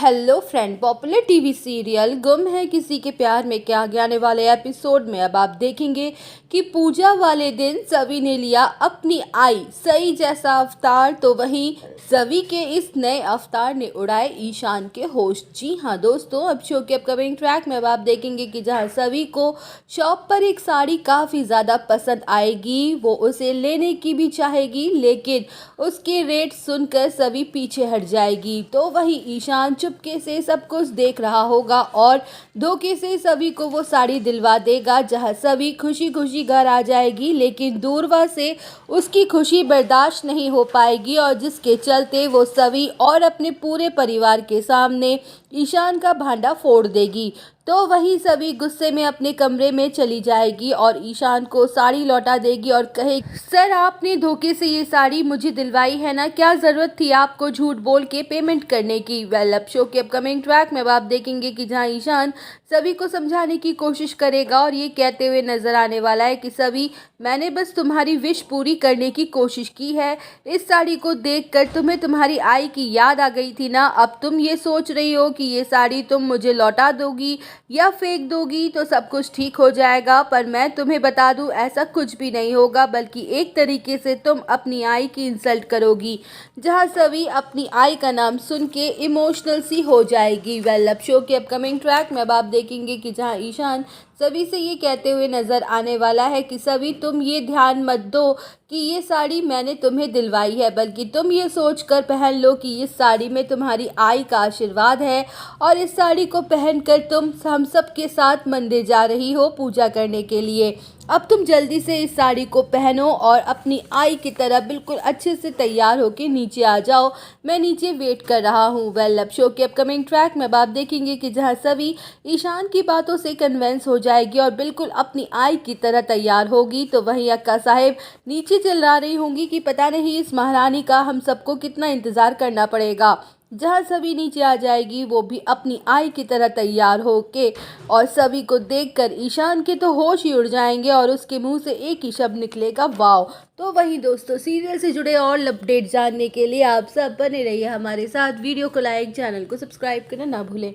Hello friend, popular TV serial गुम है किसी के प्यार में क्या आगे आने वाले एपिसोड में अब आप देखेंगे कि पूजा वाले दिन सवी ने लिया अपनी आई सई जैसा अवतार, तो वहीं सवी के इस नए अवतार ने उड़ाए ईशान के होश। जी हाँ दोस्तों, अब शो के अपकमिंग ट्रैक में अब आप देखेंगे कि जहाँ सवी को शॉप पर एक साड़ी काफ़ी ज़्यादा पसंद आएगी, वो उसे लेने की भी चाहेगी, लेकिन उसके रेट सुनकर सवी पीछे हट जाएगी। तो वहीं ईशान चुपके से सब कुछ देख रहा होगा और धोखे से सभी को वो साड़ी दिलवा देगा, जहां सभी खुशी खुशी घर आ जाएगी, लेकिन दूरवा से उसकी खुशी बर्दाश्त नहीं हो पाएगी और जिसके चलते वो सभी और अपने पूरे परिवार के सामने ईशान का भांडा फोड़ देगी। तो वहीं सभी गुस्से में अपने कमरे में चली जाएगी और ईशान को साड़ी लौटा देगी और कहेगी, सर आपने धोखे से ये साड़ी मुझे दिलवाई है ना, क्या ज़रूरत थी आपको झूठ बोल के पेमेंट करने की। वेल, अब शो के अपकमिंग ट्रैक में अब आप देखेंगे कि जहां ईशान सभी को समझाने की कोशिश करेगा और ये कहते हुए नजर आने वाला है कि सभी, मैंने बस तुम्हारी विश पूरी करने की कोशिश की है। इस साड़ी को देखकर तुम्हें तुम्हारी आई की याद आ गई थी ना, अब तुम ये सोच रही हो कि ये साड़ी तुम मुझे लौटा दोगी या फेंक दोगी तो सब कुछ ठीक हो जाएगा, पर मैं तुम्हें बता दूं ऐसा कुछ भी नहीं होगा, बल्कि एक तरीके से तुम अपनी आई की इंसल्ट करोगी। जहां सभी अपनी आई का नाम सुन के इमोशनल सी हो जाएगी। वेल, अब शो के अपकमिंग ट्रैक में अब आप देखेंगे कि जहां ईशान सभी से ये कहते हुए नजर आने वाला है कि सभी, तुम ये ध्यान मत दो कि ये साड़ी मैंने तुम्हें दिलवाई है, बल्कि तुम ये सोचकर पहन लो कि इस साड़ी में तुम्हारी आई का आशीर्वाद है और इस साड़ी को पहनकर तुम हम सब के साथ मंदिर जा रही हो पूजा करने के लिए। अब तुम जल्दी से इस साड़ी को पहनो और अपनी आई की तरह बिल्कुल अच्छे से तैयार होकर नीचे आ जाओ, मैं नीचे वेट कर रहा हूँ। वेल, अब शो के अपकमिंग ट्रैक में अब आप देखेंगे कि जहाँ सभी ईशान की बातों से कन्विंस हो जाएगी और बिल्कुल अपनी आई की तरह तैयार होगी, तो वहीं अक्का साहेब नीचे चिल्ला रही होंगी कि पता नहीं इस महारानी का हम सबको कितना इंतज़ार करना पड़ेगा। जहाँ सभी नीचे आ जाएगी, वो भी अपनी आई की तरह तैयार होके, और सभी को देखकर ईशान के तो होश ही उड़ जाएंगे और उसके मुंह से एक ही शब्द निकलेगा, वाव। तो वहीं दोस्तों, सीरियल से जुड़े और अपडेट जानने के लिए आप सब बने रहिए हमारे साथ। वीडियो को लाइक, चैनल को सब्सक्राइब करना ना भूलें।